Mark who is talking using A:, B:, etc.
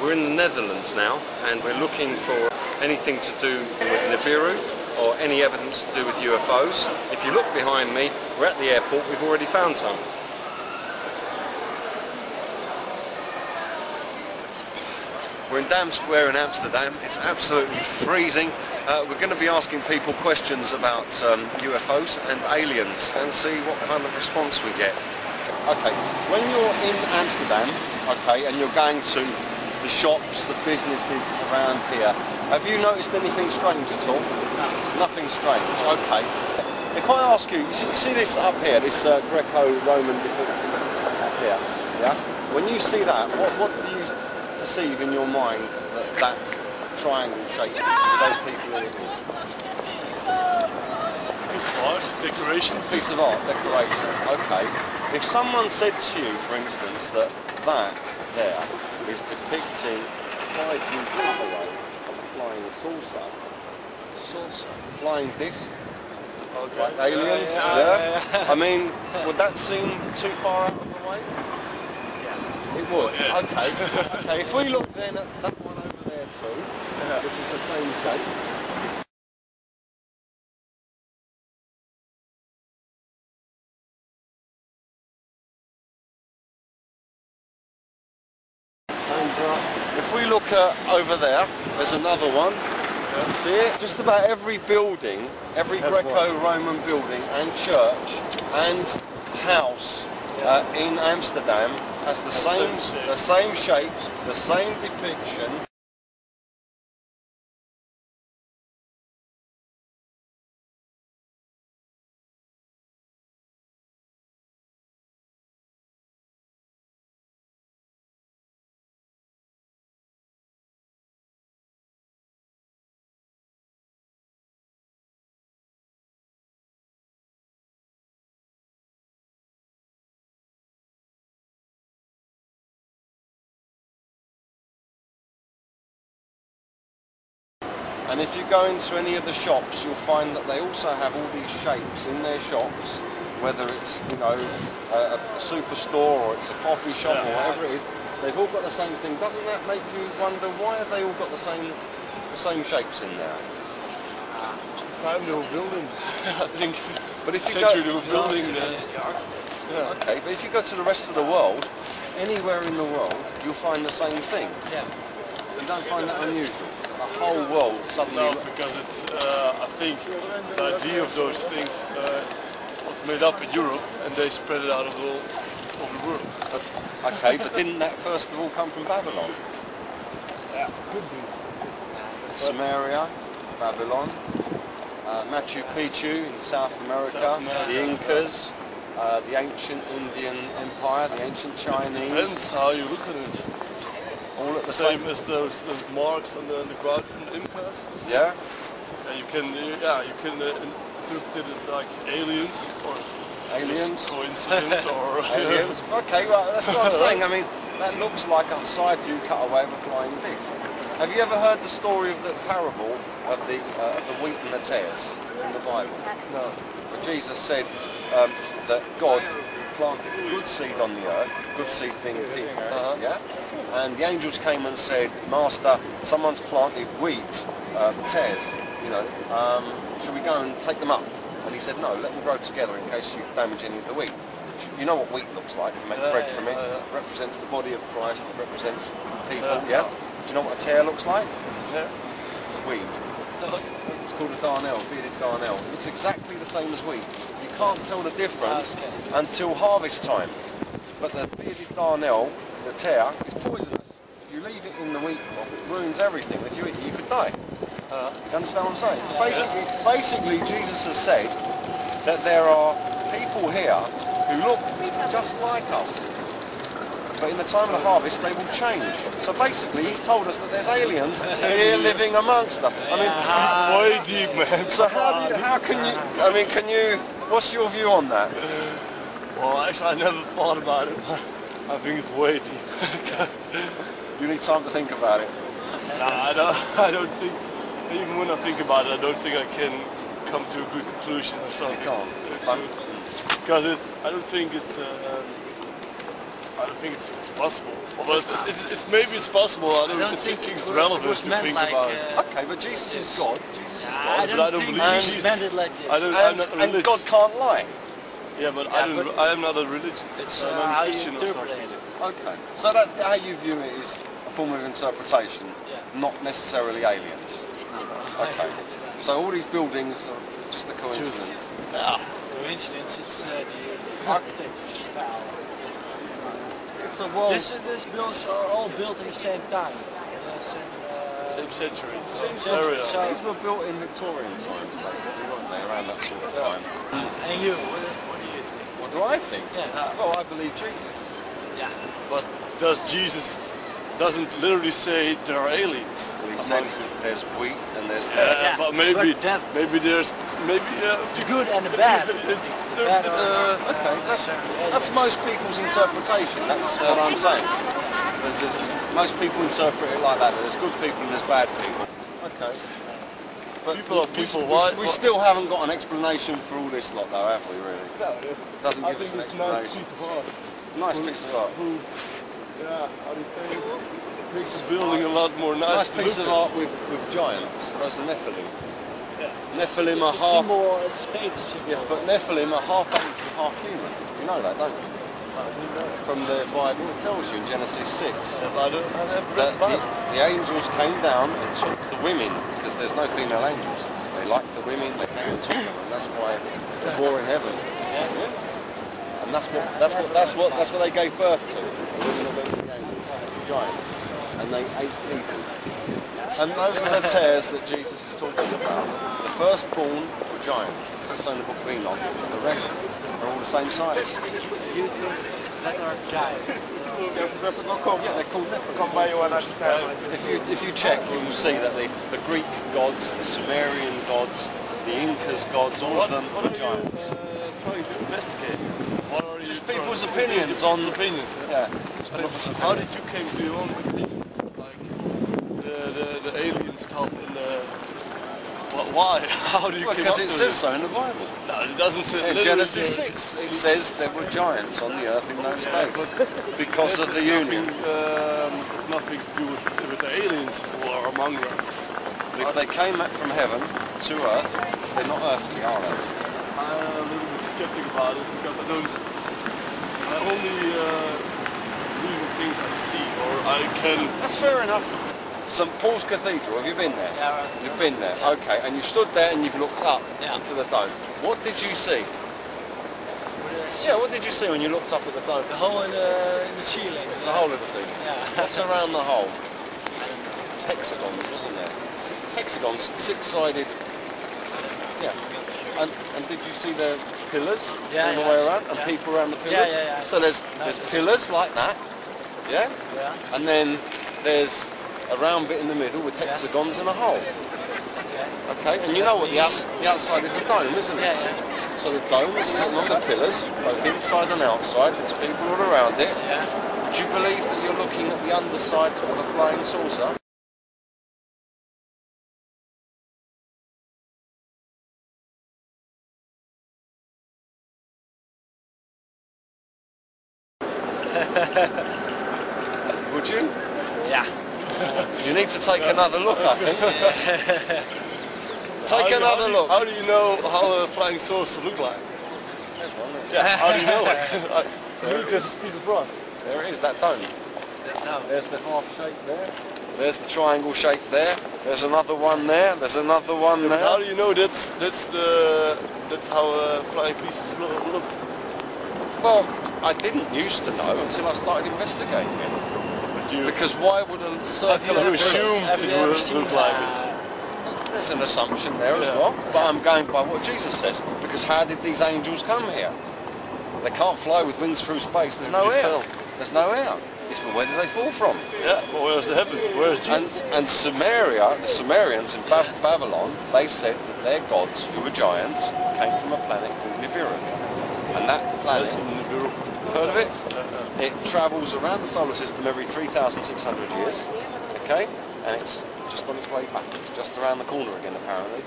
A: We're in the Netherlands now, and we're looking for anything to do with Nibiru or any evidence to do with UFOs. If you look behind me, we're at the airport. We've already found some. We're in Dam Square in Amsterdam. It's absolutely freezing. We're going to be asking people questions about UFOs and aliens and see what kind of response we get. Okay, when you're in Amsterdam, okay, and you're going to the shops, the businesses around here, have you noticed anything strange at all? No. Nothing strange, okay. If I ask you, you see this up here, this Greco-Roman depiction up here, yeah? When you see that, what do you perceive in your mind that triangle shape with those people in it is?
B: Piece of art, decoration.
A: Piece of art, decoration, okay. If someone said to you, for instance, that there is depicting a side view photo of a flying saucer, flying disc,
B: Okay.
A: like aliens, yeah. I mean, would that seem too far out of the way? Yeah. It would,
B: yeah.
A: Okay. Okay, if we look then at that one over there too, which is the same shape. If we look over there, there's another one. See it? Just about every building, every Greco-Roman building and church and house in Amsterdam has the same shapes, the same depiction. And if you go into any of the shops, you'll find that they also have all these shapes in their shops, whether it's, you know, a superstore or it's a coffee shop or whatever it is. They've all got the same thing. Doesn't that make you wonder, why have they all got the same shapes in there?
B: Time they were building, I think.
A: But if you
B: they were building.
A: Okay, but if you go to the rest of the world, anywhere in the world, you'll find the same thing.
B: Yeah.
A: You don't find that unusual? The whole world suddenly...
B: No, because it's, I think the idea of those things was made up in Europe and they spread it out of the world.
A: Okay, but didn't that first of all come from Babylon?
B: Yeah, could be.
A: Samaria, Babylon, Machu Picchu in South America, the Incas, the ancient Indian Empire, the ancient Chinese.
B: Depends how you look at it.
A: All at the
B: same as those marks on the ground from the Incas.
A: Yeah.
B: And you can interpret it like aliens or coincidence or
A: aliens. Okay, well that's what I'm saying. I mean, that looks like a side view cutaway of a flying disc. Have you ever heard the story of the parable of the wheat and the tares in the Bible?
B: No.
A: Where Jesus said that God planted good seed on the earth, good seed being people, yeah? And the angels came and said, Master, someone's planted wheat, tares, you know, should we go and take them up? And he said, no, let them grow together in case you damage any of the wheat. You know what wheat looks like, you make bread from it. It represents the body of Christ, it represents people, yeah? Do you know what a tare looks like?
B: Tare?
A: It's weed. It's called a darnel, bearded darnel. It looks exactly the same as wheat. You can't tell the difference until harvest time. But the bearded darnel, the tare, is poisonous. If you leave it in the wheat crop, it ruins everything. If you eat it, you could die. You understand what I'm saying? So basically Jesus has said that there are people here who look just like us. But in the time of the harvest, they will change. So basically, he's told us that there's aliens here living amongst us. I mean,
B: way deep, man.
A: So how can you? I mean, what's your view on that?
B: Well, actually, I never thought about it, but I think it's way deep.
A: You need time to think about it.
B: Nah, I don't think. Even when I think about it, I don't think I can come to a good conclusion or something.
A: You can't.
B: Because I don't think it's. I don't think it's possible. But maybe it's possible. I don't think it's relevant to think about it.
A: Okay, but Jesus is God.
B: I don't believe
C: Jesus meant it like this.
B: I'm not
A: And
B: religious.
A: God can't lie.
B: Yeah, but I am not a religious.
C: It's
B: I'm
C: how
B: a
C: you
B: Christian or
C: interpret
B: something.
C: it.
A: Okay. So that how you view it is a form of interpretation,
C: Yeah.
A: not necessarily aliens. Okay. So all these buildings are just a coincidence.
C: Coincidence, it's the architecture style.
A: It's a world.
C: These buildings are all built in the same time.
B: Same century.
C: Same
B: Same area.
C: century.
A: These were built in Victorian times, basically, weren't they? Around that sort of time.
C: And you, what do you think?
A: What do I think?
C: Yeah.
A: Well, I believe Jesus.
C: Yeah.
B: But does Jesus doesn't literally say there are aliens?
A: Well, he said there's wheat and there's
B: Yeah,
A: tares.
B: but maybe there's
C: The good and the bad. The bad
A: Okay, that's most people's interpretation. That's what I'm saying. Most people interpret it like that. There's good people and there's bad people. Okay. But
B: People are people.
A: we still haven't got an explanation for all this lot, though, have we? Really? Doesn't
B: I
A: give us
B: think
A: an
B: it's a nice
A: explanation.
B: piece of art.
A: Nice piece of art.
B: How do you say it? Makes this building a lot more nice
A: Nice
B: to
A: piece
B: look
A: of
B: at.
A: art with giants. Those are Nephilim.
B: Yeah.
A: Nephilim are
C: It's a
A: half.
C: symbol, it's a status symbol.
A: Yes, but Nephilim are half angel, half human. You know that, don't you? From the Bible, it tells you in Genesis 6
B: I never
A: that
B: read the Bible.
A: the angels came down and took the women, because there's no female angels. They liked the women, they came and took them, and that's why there's war in heaven. Yeah. And that's what they gave birth to. The women of the angels, the giants, and they ate people. And those are the tares that Jesus is talking about. The firstborn were giants. That's in the book of Enoch. The rest are all the same size.
C: You think that are giants.
A: Yeah, they're called if you check, you will see that the Greek gods, the Sumerian gods, the Incas gods, all of them are giants.
B: Trying to investigate. What are you
A: Just people's opinions on
B: opinions.
A: Yeah.
B: How did you came to your own opinion? Like the alien stuff and the why? How do you came
A: Because
B: up
A: it
B: to
A: says
B: it?
A: so in the Bible.
B: No, it doesn't say.
A: In
B: literally
A: Genesis
B: there.
A: 6, it says there were giants on the earth in those days
B: but
A: because of the union.
B: It's nothing to do with the aliens who are among us.
A: If they came from heaven to earth, they're not earthly, are they?
B: I'm a little bit skeptic about it because I only believe in things I see or I can.
A: That's fair enough. St Paul's Cathedral, have you been there?
C: Yeah, right.
A: You've been there, okay, and you stood there and you've looked up
C: Yeah.
A: into the dome. What did you see? Yeah, what did you see when you looked up at the dome?
C: The hole in the ceiling.
A: There's a hole in the ceiling.
C: Yeah.
A: What's around the hole? It's hexagons, wasn't there? Hexagons, six-sided. Yeah. And did you see the pillars
C: Yeah,
A: all the
C: yeah.
A: way around and
C: Yeah.
A: people around the pillars?
C: Yeah.
A: So there's pillars like that, yeah?
C: Yeah.
A: And then there's a round bit in the middle with hexagons and a hole.
C: Okay.
A: Okay, and you know what the outside is a dome, isn't it?
C: Yeah.
A: So the dome is sitting on the pillars, both inside and outside. There's people all around it.
C: Yeah.
A: Do you believe that you're looking at the underside of a flying saucer? Would you?
C: Yeah.
A: You need to take another look, I think. Take another look.
B: How do you know how a flying saucer look like?
A: There's one there.
B: Yeah, how do you know it? Look at this piece of rock.
A: There it is, that dome.
C: No.
A: There's the half shape there. There's the triangle shape there. There's another one there. There's another one
B: But
A: there.
B: how do you know that's how flying pieces look?
A: Well, I didn't used to know until I started investigating it.
B: But you,
A: Because why would a circular
B: you
A: pillar...
B: assumed
C: Have
B: it
C: you ever
B: would
C: seen
B: look like it.
A: There's an assumption there as
B: Yeah.
A: well. But I'm going by what Jesus says. Because how did these angels come here? They can't fly with wings through space. There's no
B: They
A: air.
B: fell.
A: There's no air. Yes, but where did they fall from?
B: Yeah, but where's the heaven? Where's Jesus?
A: And Samaria, the Sumerians in Babylon, they said that their gods, who were giants, came from a planet called Nibiru. And that planet, heard of it? It travels around the solar system every 3,600 years, okay? And it's just on its way back. It's just around the corner again, apparently.